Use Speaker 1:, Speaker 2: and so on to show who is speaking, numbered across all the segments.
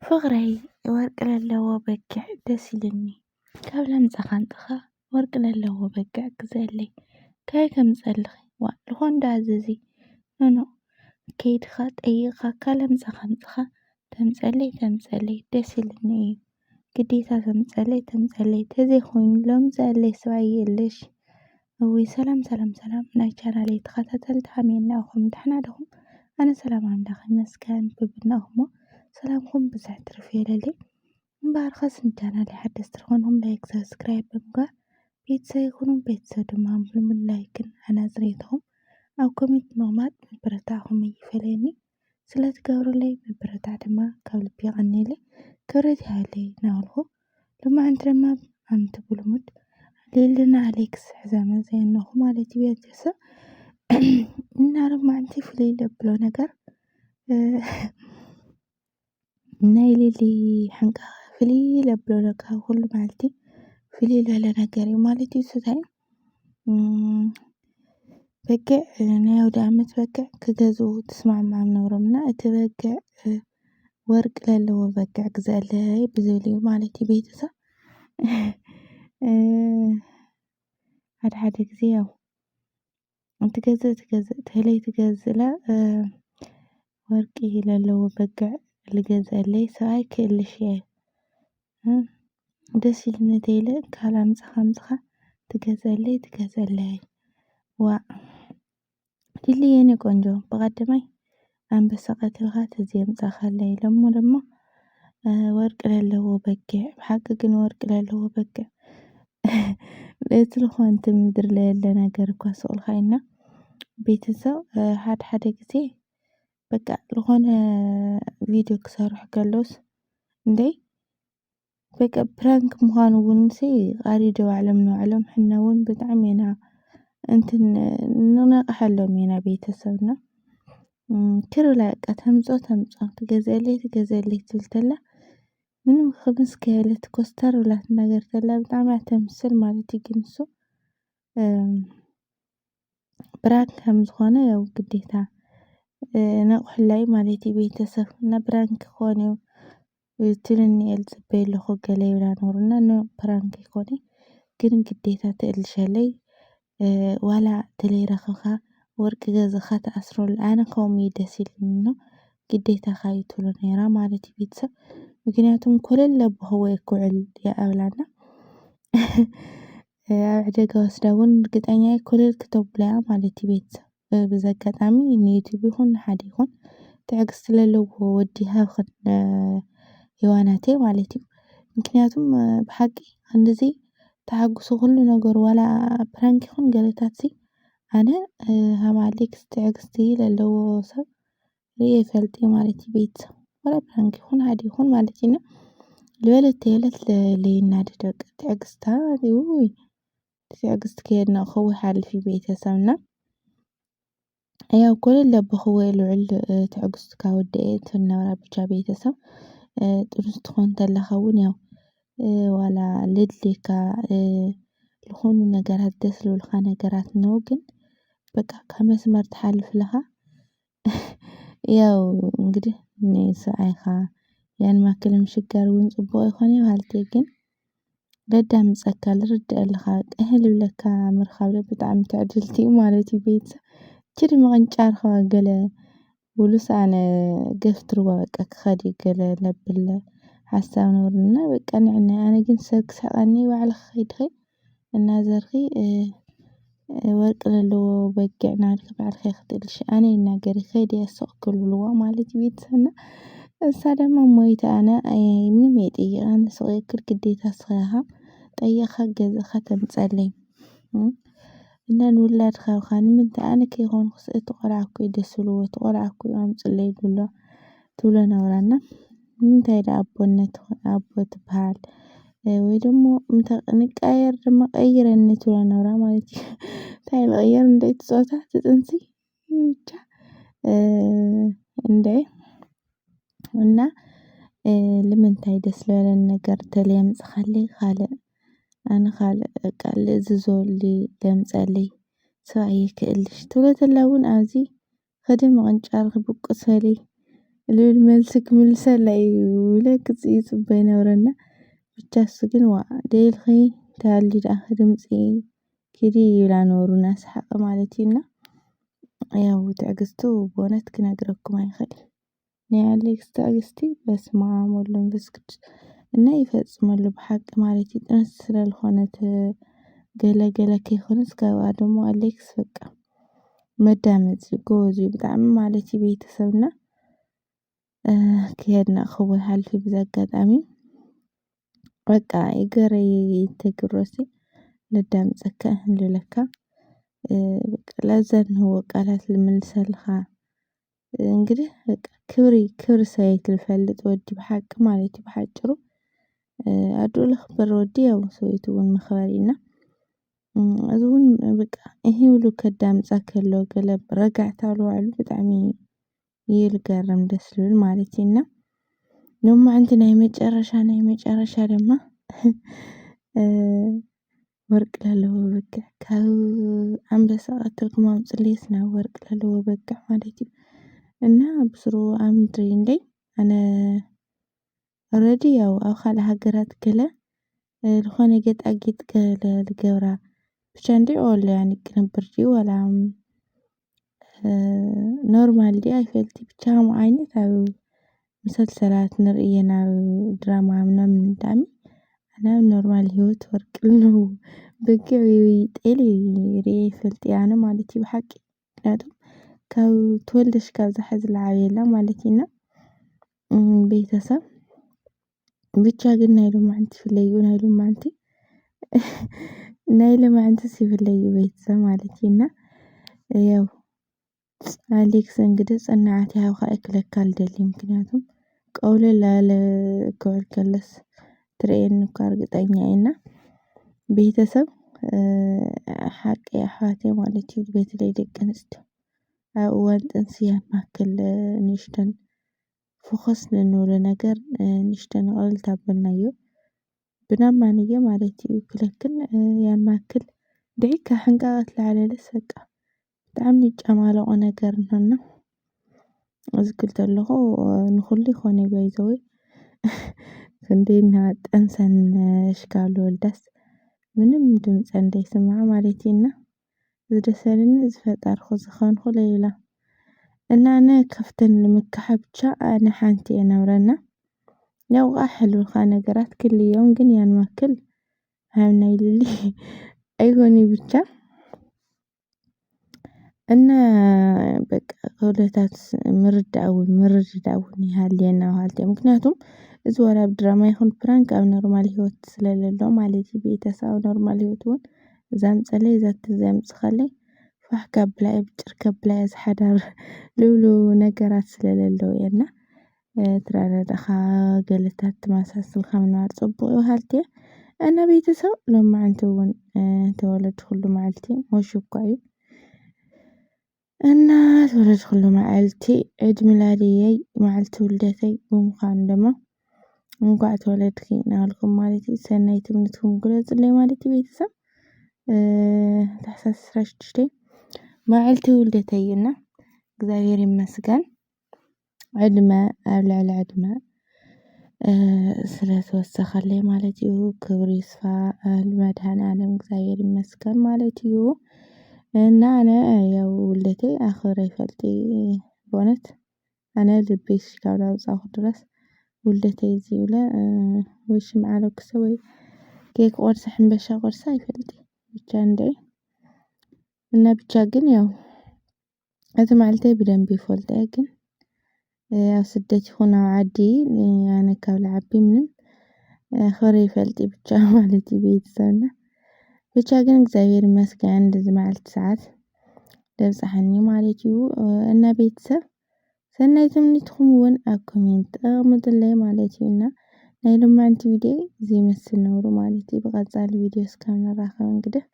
Speaker 1: ፍቕረይ ወርቂ ለለዎ በጊዕ ደስ ይብለኒ ካብ ለምፀኻ እንጥኻ ወርቂ ለለዎ በጊዕ ግዘአለይ ካበይ ከምዝፀልኽ ልኾን ዶ ኣዘዚ ኖኖ ከይድኻ ጠይቕኻ ካለምፀኻ ኣምፅኻ ተምፀለይ ደስ ይብለኒ እዩ ግዴታ ተምፀለይ ተዘይኾይኑ ሎሚ ዝኣለይ ሰብኣይ የለሽ እውይ ሰላም ናይ ቻናለይ ተኸታተልቲ ከመይ ኢኹም ደህና ዲኹም ኣነ ሰላም ኣምላኽ ይመስገን በበናኹም ሰላምኩም ብዝሕ ትርፍ ይበለለይ እምበር ኸስ ንቻናለይ ሓደስቲ ዝኾንኩም ላይክ ሰብስክራይብ ብምግባር ቤተሰብ ይኹኑ ቤተሰብ ድማ ብሉሙን ላይክን ሓናፅሬትኩም ኣብ ኮሜንት ብምቕማጥ ምብርታዕኹም ይፈለየኒ ስለትገብሩለይ ምብርታዕ ድማ ካብ ልቢ ይቐኒለይ ክብረት ይሃለይ እናበልኩ ሎማዓንቲ ድማ ኣንቲ ብሉሙድ ሌልና ኣሌክስ ሕዘመ ዘየነኹ ማለት እዩ ቤተሰብ እና ሎማዓንቲ ፍልይ ዘብሎ ነገር ናይ ሊሊ ሓንቃ ፍልይ ዘብሎ ነገር ኩሉ መዓልቲ ፍልይ ዝበለ ነገር እዩ ማለት እዩ ስታይ በጊዕ ናይ ኣውደ ዓመት በጊዕ ክገዝኡ ተስማዕምዖም ነይሮምና እቲ በጊዕ ወርቂ ለለዎ በጊዕ ግዘአለይ ብዝብል እዩ ማለት እዩ ቤተሰብ ሓደ ግዜ ያው ትገዝእ ተለይ ትገዝእለ ወርቂ ለለዎ በጊዕ ልገዝአለይ ሰብኣይ ክእልሽ እየ ደስ ይብለኒ ተይለ ካላምፅኻ ትገዝአለይ ዋ ሊሊ የኔ ቆንጆ በቀደማይ አንበሳ ቀትልካ ተዚየ ምጻኻለይ ሎሞ ደሞ ወርቂ ለለዎ በጊዕ ብሓቂ ግን ወርቂ ለለዎ በጊዕ እቲ ልኾንቲ ምድር ለየለ ነገር እኳ ስቕልካይና ቤተሰብ ሓደ ግዜ በቃ ልኾነ ቪድዮ ክሰርሑ ከለውስ እንደይ በቃ ፕራንክ ምዃኑ እውንሲ ቀሪዶ ባዕሎም ንባዕሎም ሕና እውን ብጣዕሚ ኢና እንትን ንነቕሐሎም ኢና ቤተሰብና ክርብላ በቃ ተምፆ ትገዝአለይ ትብል ተላ ምንም ክምስ ከይበለት ኮስተር ብላ ትናገር ተላ ብጣዕሚ እያ ተምስል ማለት እዩ ግን እሱ ፕራንክ ከም ዝኾነ ያው ግዴታ ነቕሕላይ ማለት እዩ ቤተሰብ እና ፕራንክ ክኾን እዩ ትልኒ እየ ዝፅበይ ኣለኹ ገለ ይብላ ነይሩና ኖ ፕራንክ ኣይኮነን ግን ግዴታ ትእልሸለይ ዋላ ተለይረኸብካ ወርቂ ገዚእኻ ተኣስረሉ ኣነ ከምኡ እዩ ደስ ይብለኒ ኖ ግዴታ ኻ እዩ ትብሎ ነይራ ማለት እዩ ቤተሰብ ምክንያቱም ኮለለ ብኽወይ ክውዕል እያ ኣብላና ኣብ ዕደጋ ወስዳ እውን እርግጠኛ እየ ኮለል ክተብላ እያ ማለት እዩ ቤተሰብ በዚ ኣጋጣሚ ንዩቲዩብ ይኹን ንሓደ ይኹን ትዕግስቲ ለለዎ ወዲ ሃብክን ሄዋናተይ ማለት እዩ ምክንያቱም ብሓቂ እንደዚ ተሓጉሱ ኩሉ ነገር ዋላ ፕራንክ ይኹን ገለታት ኣነ ሃብ ኣሌክስ ትዕግስቲ ለለዎ ሰብ ርእየ ይፈልጥ ማለት እዩ ቤተሰብ ዋላ ፕራንክ ይኹን ሓደ ይኹን ማለት እዩ ልበለት ተየለት ለይናደድ በቃ ትዕግስታ ውይ ትዕግስቲ ከየድና ክኸውይ ሓልፍ እዩ ቤተሰብና ያው ኮለለ ብኽወይ ልዑል ትዕግስትካ ወዲአ ትነበራ ብቻ ቤተሰብ ጥሩዝ ትኾን ተለኻ እውን ያው ዋላ ለድልየካ ልኾኑ ነገራት ደስ ዝብሉካ ነገራት ነው ግን በቃ ካብ መስመር ትሓልፍ ለኻ ያው እንግዲህ ንሰብኣይካ ያን ማክል ምሽጋር እውን ፅቡቕ ኣይኮነ በሃልቲ ግን ለዳምፀካ ልርድአለካ ቅህ ልብለካ ምርኻብ ብጣዕሚ ትዕድልቲ እዩ ማለት እዩ ቤተሰብ ችሪ ምቕንጫር ኸ ገለ ውሉስ ኣነ ገፍትርዋ በቃ ክኸድ ገለ ለብል ሓሳብ ነውርና በቃ ንዕና ኣነ ግን ሰብ ክሳቐኒ ባዕልኻ ከይድኺ እናዘርኺ ወርቂ ለለዎ በጊዕ ናብልካ ባዕልኻ ክትእልሽ ኣነ ይናገር ከይደ የስቕ ክልብልዋ ማለት እዩ ቤተሰብና እሳ ድማ ሞይታ ኣነ ምንም የጠይቕ ስቕ የክል ግዴታ ስኻ ጠይቕካ ገዚእኻ ተምፀለይ እና ንውላድኻ ኢኻ ንምንታይ ኣነ ከይኾንኩስ እቲ ቆልዓ እኮ እዩ ደስ ዝብልዎ እቲ ቆልዓ እኮ እዩ ኣምፅለይ ትብሎ ነብራና ንምንታይ ዳ ኣቦ ትበሃል ወይ ደሞ ንቃየር ድማ ቀይረኒ ትብሎ ነብራ ማለት እዩ እንታይ ልቕየር እንደይ ትፆታ ትጥንሲ ብቻ እንደይ እና ንምንታይ ደስ ዝበለኒ ነገር ተለየምፅኻለይ ካልእ ኣነ ካልእ በቃ ልእዝዞ ለምፀለይ ሰብኣይ ክእልሽ ትብሎ ተላ እውን ኣብዚ ከደ ምቕንጫር ክብቁስ በለይ ልብል መልሲ ክምልሰላ እዩ ብለክፅ ይፅበ ይነበረና ብቻ እሱ ግን ዋ ደልኺ እንተሃልዩ ደኣኺ ድምፂ ኪዲ ይብላ ነበሩ እናሰሓቐ ማለት እዩና ያው ትዕግስቱ በእውነት ክነግረኩም ኣይኽእልን ናይ ኣሌክስ ትዕግስቲ በስመኣብ ወወልድ ወመንፈስ ቅዱስ እና ይፈፅመሉ ብሓቂ ማለት እዩ ጥንስ ስለልኾነት ገለገለ ከይኮነስ ካብኣ ደሞ ኣሌክስ በቃ መዳመፂ ጎበዝ እዩ ብጣዕሚ ማለት እዩ ቤተሰብና ከየድነቕኽዎ ይሓልፍ እዩ በዚ ኣጋጣሚ በቃ ይገረይ እንተይክብረሲ ለዳምፀካ ልብለካ በቃ ላዘንህዎ ቃላት ልምልሰልኻ እንግዲህ በቃ ክብሪ ሰበይቲ ዝፈልጥ ወዲ ብሓቂ ማለት እዩ ብሓጭሩ ኣድኡ ዝኽበር ወዲ ያው ሰበይቱ እውን መኽበሪ እና እዚ እውን በቃ ይህብሉ ከዳምፃ ከሎ ገለ ረጋዕታ ልባዕሉ ብጣዕሚ እዩ ዝገርም ደስ ዝብል ማለት እዩና ሎማዓንቲ ናይ መጨረሻ ድማ ወርቂ ለለዎ በጊዕ ካብ ኣንበሳ ቀተልኩም ኣምፅልየስ ናብ ወርቂ ለለዎ በጊዕ ማለት እዩ እና ብስሩ ኣምድሪ እንደይ ኣነ ኦልሬዲ ያው ኣብ ካልእ ሃገራት ገለ ዝኾነ ጌጣጌጥ ገለ ዝገብራ ብቻ እንሪኦ ኣሎ ያኒ ቅንብር ድዩ ዋላ ኖርማል ድዩ ኣይፈልጥን ብቻ ከምኡ ዓይነት ኣብ መሰልሰላት ንርእየን ኣብ ድራማ ምናምን ብጣዕሚ ኣነ ኣብ ኖርማል ሂወት ወርቂ ለለዎ በጊዕ ጤል ሪአ ኣይፈልጥን ኣነ ማለት እዩ ብሓቂ ምክንያቱም ካብ ተወልደሽ ካብ ዝሓ ዝለዓበየላ ማለት እዩና ቤተሰብ ብቻ ግን ናይ ሎማዓንቲ ይፍለይ እዩ ናይ ሎማዓንቲስ ይፍለይ እዩ ቤተሰብ ማለት እዩና ያው ኣሌክስ እንግዲህ ፅንዓት ይሃብካ ክብለካ ኣልደልን ምክንያቱም ቀውለል ክውዕል ከሎስ ትርእየኒ እኳ እርግጠኛ እየና ቤተሰብ ሓቂ ኣሕዋተይ ማለት እዩ በተለይ ደቂ ኣንስትዮ ኣብ እዋን ፅንሲ ያን ማዕከል ንእሽተን ፎከስ እንብሎ ነገር ንእሽተን ቅልል እንተበልናዮ ብናባንየ ማለት እዩ ክለክን ያን ማዕከል ድዒካ ሕንቃቕ ትለዓለለስ በቃ ብጣዕሚ ዝጨማለቆ ነገር እንሆና እዚ ክብል ከለኹ ንኩሉ ይኾነ እዩ ባይ ዘ ወይ ክንደይና ጠንሰን ኣሽካል ወልዳስ ምንም ድምፀን እንደይስማዓ ማለት እዩና እዚ ደስ ዝብለኒ ዝፈጠርኩ ዝኮንኩ ለይላ እና ኣነ ካፍተን ልምካሓ ብቻ ኣነ ሓንቲ እየ ነብረና ያው ሕልብካ ነገራት ክህልዮም ግን ያን ማዕከል ኣብ ናይ ልሊ ኣይኮነይ ብቻ እና በቃ ኩነታት ምርድዳእ እውን ይሃልየና ማለት እዩ ምክንያቱም እዚ ዋላ ብድራማ ይኹን ፕራንክ ኣብ ኖርማል ሂወት ስለለሎ ማለት እዩ ቤተሰብ ኣብ ኖርማል ሂወት እውን እዛ ኣምፀለይ እዛ ተምፅእ ፋሕ ከብላየ ብጭር ከብላየ ዝሓዳር ልብሉ ነገራት ስለለለው እየና ትራዳድእኻ ገለታት ተመሳስልካ ምንባር ፅቡቅ እዩ በሃልቲ እየ እና ቤተሰብ ሎማዓንቲ እውን ተወለድኩሉ መዓልቲ ሞሽ እኳ እዩ እና ተወለድኩሉ መዓልቲ ዒድ ሚላደየይ መዓልቲ ውልደተይ ብምዃኑ ድማ እንኳዕ ተወለድኪ እናበልኩም ማለት እዩ ሰናይ ትምኒትኩም ግለፁለይ ማለት እዩ ቤተሰብ ታሕሳስ 16 መዓልቲ ውልደተይ እዩና እግዚኣብሔር ይመስገን ዕድመ ኣብ ልዕሊ ዕድመ ስለተወሰኸለይ ማለት እዩ ክብሪ ይስፋ ንመድኃኒዓለም እግዚኣብሔር ይመስገን ማለት እዩ እና ኣነ ያው ውልደተይ ኣኽብረ ኣይፈልጥ በእውነት ኣነ ልበይ ካብ ላውፃኹ ድረስ ውልደተይ ዝብለ ወይ ሽምዓ ለኩሰ ወይ ኬክ ቆርሰ ሕንበሻ ቆርሰ ኣይፈልጥን ብቻ እንደይ እና ብቻ ግን ያው እቲ መዓልተይ ብደንቢ ይፈልጦ እየ ግን ኣብ ስደት ይኹን ኣብ ዓዲ ኣነ ካብ ልዓቢ ምንም ኣኽብረ ኣይፈልጥን ብቻ ማለት እዩ ቤተሰብና ብቻ ግን እግዚኣብሔር ይመስገን እንደዚ መዓልቲ ሰዓት ደብፅሓኒ ማለት እዩ እና ቤተሰብ ሰናይ ትምኒትኩም እውን ኣብ ኮሜንት ኣቕምጡለይ ማለት እዩና ናይ ሎማዓንቲ ቪድዮ እዚ ይመስል ነብሩ ማለት እዩ ብቐፃሊ ቪድዮ እስካብ ንራኸብ እንግዲህ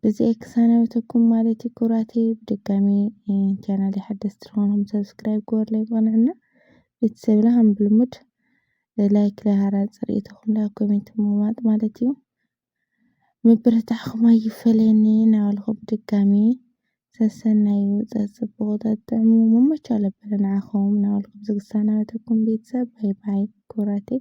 Speaker 1: በዚኣ ክሳናበተኩም ማለት እዩ ክቡራተይ ብድጋሚ ቻናለይ ሓደስቲ ዝኾንኩም ሰብስክራይብ ግበሩለይ ብቕንዕና ቤተሰብ ኢላ ከም ብልሙድ ላይክ ለሃራት ፅርኢትኩም ኣብ ኮሜንት ምቕማጥ ማለት እዩ ምብርታዕኩም ኣይፈለየኒ እናበልኩ ብድጋሚ ሰሰናይ ውፅእ ፅቡቕ ጥዕምኡ መቻል ኣበለ ንዓኹም ናበልኩም ዝግሳናበተኩም ቤተሰብ ባይ ባይ ክቡራተይ